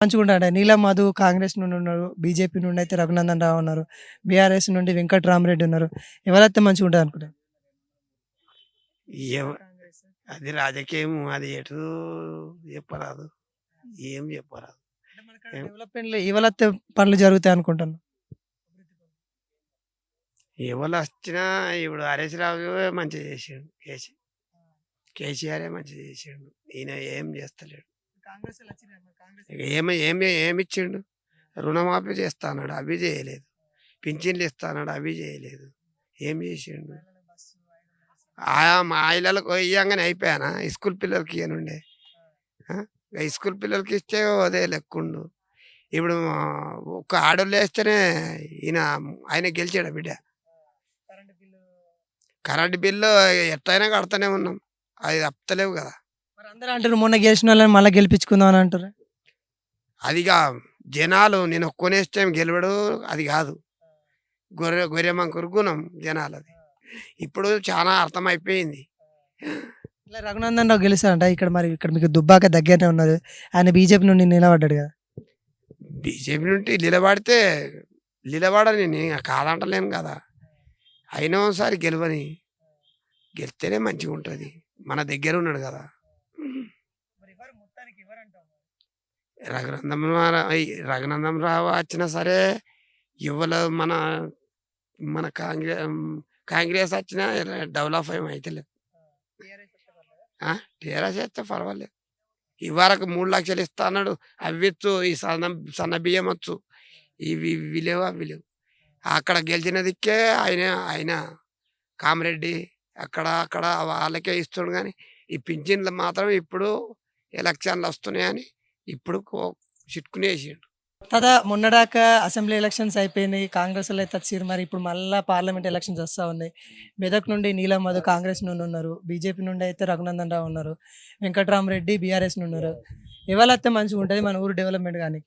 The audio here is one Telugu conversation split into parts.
మంచిగుంటాడంట. నీలం మధు కాంగ్రెస్ నుండి ఉన్నారు. బీజేపీ నుండి అయితే రఘునందన్ రావు ఉన్నారు. బీఆర్ఎస్ నుండి వెంకట్రామరెడ్డి ఉన్నారు. ఎవరైతే మంచిగుంటదనుకుంటారు? ఎవ అది రాజకీయం అది ఎటు చెప్పరాదు. ఏం చెప్పరాదు. అంటే మనకాడ ఏం డెవలప్‌మెంట్‌లు ఎవలైతే పనులు జరుగుతాయనుకుంటున్నావు? ఎవలొచ్చినా ఇప్పుడు హరీష్ రావు మంచిగా చేసిండు. కేసీఆరే మంచిగా చేసిండు. ఈయన ఏం చేస్తలేడు. కాంగ్రెసోళ్ళు వచ్చిర్రుగా మరి కాంగ్రెస్ ఇక ఏమిచ్చిండు? రుణమాఫీ చేస్తా అన్నాడు. అవి చేయలేదు. పింఛన్లు ఇస్తా అన్నాడు. అవి చేయలేదు. ఏం చేసిండు? మహిళల బస్సు, 500 బస్సు. మహిళలకు ఇయ్యంగానే అయిపోయానా? స్కూల్ పిల్లలకి ఇయ్యనుండే. ఆ? స్కూల్ పిల్లలకి ఇస్తే అదే లెక్కుండు. ఇప్పుడు ఒక్క ఆడోళ్ళు వేస్తేనే ఆయన గెలిచాడు బిడ్డ. Current bill. కరెంట్ బిల్లు ఎట్లయినా కడతానే ఉన్నాం. అది తప్పలేవు కదా. మరి అందరూ అంటారు మొన్న గెలిచినోళ్ళని మళ్ళా గెలిపించుకుందాం అని అంటారు. అదిగా జనాలు నేను ఒక్కనేస్తే గెలవడు అది కాదు. గొర్రెమంకురు గుణం జనాలది. ఇప్పుడు చాలా అర్థమైపోయింది. ఇట్లా రఘునందన్ రావు గెలుస్తారంట. ఇక్కడ మీకు దుబ్బాక దగ్గరనే ఉన్నది. ఆయన బీజేపీ నుండి నిలబడ్డాడు కదా. బీజేపీ నుండి నిలబడని నేను కాదంటలేను కదా. అయినా ఒకసారి గెలిస్తేనే మంచిగా ఉంటుంది. మన దగ్గర ఉన్నాడు కదా. మరి ఎవరు మొత్తానికి ఎవరంటావు? రఘునందన్ రావు వచ్చినా సరే ఇవ్వల మన మన కాంగ్రెస్ వచ్చినా డెవలప్ అయితే లేదు. టీఆర్ఎస్ వస్తే పర్లేదా? టీఆర్ఎస్ చేస్తే పర్వాలేదు. ఇవరకు 3 లక్షలు ఇస్తా అన్నాడు. అవి ఇచ్చు. ఈ సన్న బియ్యం వచ్చు. ఇవి లేవు అవి లేవు. అక్కడ గెలిచిన దిక్కే ఆయన కామిరెడ్డి అక్కడ వాళ్ళకే ఇస్తుండు. కానీ ఈ పింఛన్లు మాత్రం ఇప్పుడు ఎలక్షన్లు వస్తున్నాయని ఇప్పుడు చిట్టుకునేసిండు. మొన్నడాకా అసెంబ్లీ ఎలక్షన్స్ అయిపోయినాయి. కాంగ్రెస్ వాళ్ళు అయితే వచ్చిర్రు. మరి ఇప్పుడు మళ్ళా పార్లమెంట్ ఎలక్షన్స్ వస్తా ఉన్నాయి. మెదక్ నుండి నీలం మధు కాంగ్రెస్ నుండి ఉన్నారు. బీజేపీ నుండి అయితే రఘునందన్ రావు ఉన్నారు. వెంకట్రామరెడ్డి బీఆర్ఎస్ నుండి ఉన్నారు. ఎవరైతే మంచిగా ఉంటుంది మన ఊరు డెవలప్మెంట్ కానీ?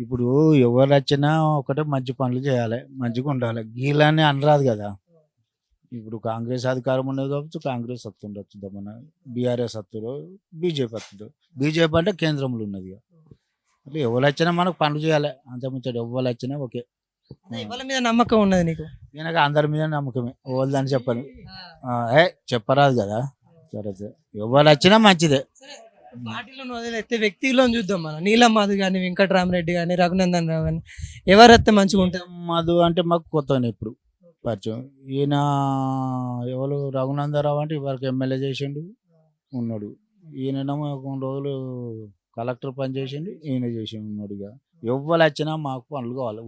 ఇప్పుడు ఎవరొచ్చినా ఒకటే మంచి పనులు చేయాలి, మంచిగా ఉండాలి. గీలని అనరాదు కదా. ఇప్పుడు కాంగ్రెస్ అధికారం ఉన్నది కాబట్టి కాంగ్రెస్ వస్తుండొచ్చు, మన బీఆర్ఎస్ వస్తారు, బీజేపీ వస్తారు. బీజేపీ అంటే కేంద్రంలో ఉన్నది. అట్లా ఎవరు వచ్చినా మనకు పనులు చేయాలి. అంత ముచ్చట ఎవరు వచ్చినా ఓకే. ఎవరి మీద నమ్మకం ఉన్నది నీకు? ఈయనకు అందరి మీద నమ్మకమే. ఎవరిదని చెప్పను. చెప్పరాదు కదా. సరే ఎవరు వచ్చినా మంచిదే. పార్టీలను వదిలేస్తే వ్యక్తిలో చూద్దాం. మనం నీలం మధు కానీ, వెంకట్రామరెడ్డి కానీ, రఘునందన్ రావు కానీ ఎవరైతే మంచిగా ఉంటుంది? మధు అంటే మాకు కొత్తనే ఇప్పుడు పరిచయం. ఈయన ఎవరు రఘునందరావు అంటే ఇవరకు ఎమ్మెల్యే చేసిండు ఉన్నాడు. ఈయనేమో కొన్ని రోజులు కలెక్టర్ పని చేసిండు. ఈయన చేసి ఉన్నాడు. ఇక ఎవ్వరు వచ్చినా మాకు పనులు కావాలి.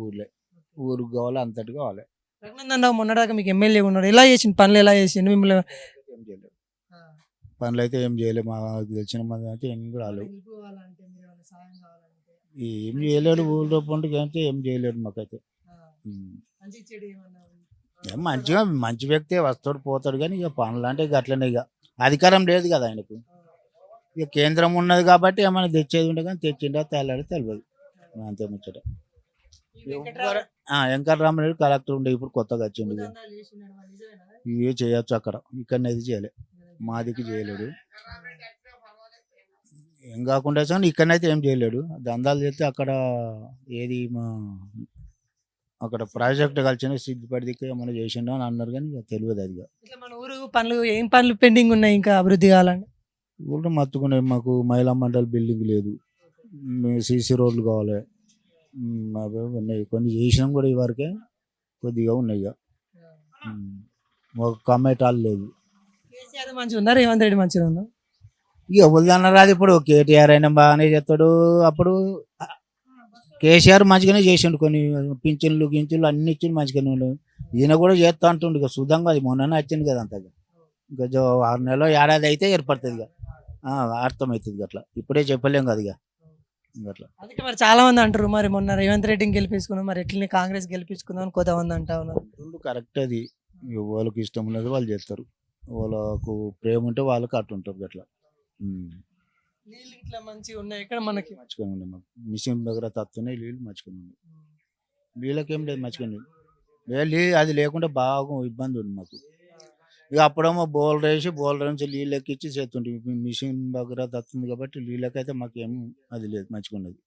ఊరికి కావాలి, అంతటి కావాలి. రఘునందన్ రావు మొన్నదాకా మీకు ఎమ్మెల్యే ఉన్నాడు. ఎలా చేసిండు పనులు? ఎలా చేసిండు మిమ్మల్ని? ఏం చేయలేదు. పనులు అయితే ఏం చేయలేదు. మాకు తెలిసిన మంది అయితే ఏం రాలేదు. ఏం చేయలేడు. ఊళ్ళో పండుగ అంటే ఏం చేయలేడు మాకైతే. మంచిగా మంచి వ్యక్తి వస్తాడు పోతాడు. కానీ ఇక పనులు అంటే ఇక అట్లనే. ఇక అధికారం లేదు కదా ఆయనకు. ఇక కేంద్రం ఉన్నది కాబట్టి ఏమైనా తెచ్చేది ఉండే కానీ తెచ్చిండా తెల్లాడు తెలియదు. అంతే ముచ్చట. వెంకటరామరెడ్డి కలెక్టర్ ఉండే ఇప్పుడు కొత్తగా వచ్చిండు. ఇవే చేయొచ్చు అక్కడ. ఇక్కడ ఇది చేయలే. మాదికి చేయలేడు. ఏం కాకుండా ఇక్కడనైతే ఏం చేయలేడు. దందాలు చేస్తే అక్కడ ఏది అక్కడ ప్రాజెక్ట్ కలిసిన సిద్ధిపడికి ఏమైనా చేసిండో అని అన్నారు. కానీ ఇక తెలియదు అది. మన ఊరు పనులు ఏం పనులు పెండింగ్ ఉన్నాయి ఇంకా అభివృద్ధి కావాలండి? ఊళ్ళో మత్తుకున్నాయి. మాకు మహిళా మండలి బిల్డింగ్ లేదు. సీసీ రోడ్లు కావాలి. అవి ఉన్నాయి. కొన్ని చేసినాం కూడా ఇవరకే కొద్దిగా ఉన్నాయి. ఒక కమ్మేటాలు లేదు. కేసీఆర్ మంచిగా ఉన్నారు, రేవంత్ రెడ్డి మంచిగా ఉన్నారు. ఇక వద్దన్నరాదు. ఇప్పుడు కేటీఆర్ అయినా బాగానే చేస్తాడు. అప్పుడు కేసీఆర్ మంచిగానే చేసిండు. కొన్ని పింఛన్లు గించులు అన్ని ఇచ్చిండు మంచిగానే ఉండు. ఈయన కూడా చేస్తా అంటుండు. ఇక సుధంగా అది మొన్ననే వచ్చింది కదా. అంతగా ఇంకా 6 నెలలో ఏడాది అయితే ఏర్పడుతుంది. ఇక అర్థమవుతుంది. అట్లా ఇప్పుడే చెప్పలేం కదా. ఇక అట్లా అందుకే మరి చాలా మంది అంటారు మరి మొన్న రేవంత్ రెడ్డిని గెలిపించుకున్నాం, మరి ఎట్లనే కాంగ్రెస్ గెలిపించుకుందాం అని కొంతమంది అంటా ఉన్నారు. కరెక్ట్. అది వాళ్ళకి ఇష్టం ఉన్నది వాళ్ళు చేస్తారు. వాళ్ళకు ప్రేమ ఉంటే వాళ్ళకి అట్టుంటారు. అట్లా నీళ్ళు ఇట్లా మంచిగా ఉన్నాయి. ఇక్కడ మనకి మంచిగా ఉన్నాయి. మాకు మిషన్ దగ్గర తత్తున్నాయి. నీళ్ళు మంచిగా ఉన్నాయి. నీళ్ళకేం లేదు. మంచిగా అది లేకుండా బాగా ఇబ్బంది ఉంది మాకు. ఇక అప్పుడేమో బోల్ నుంచి నీళ్ళు ఎక్కించి చేస్తుంటే మిషన్ దగ్గర తత్తుంది కాబట్టి నీళ్ళకైతే మాకేం అది లేదు. మంచిగా ఉన్నది.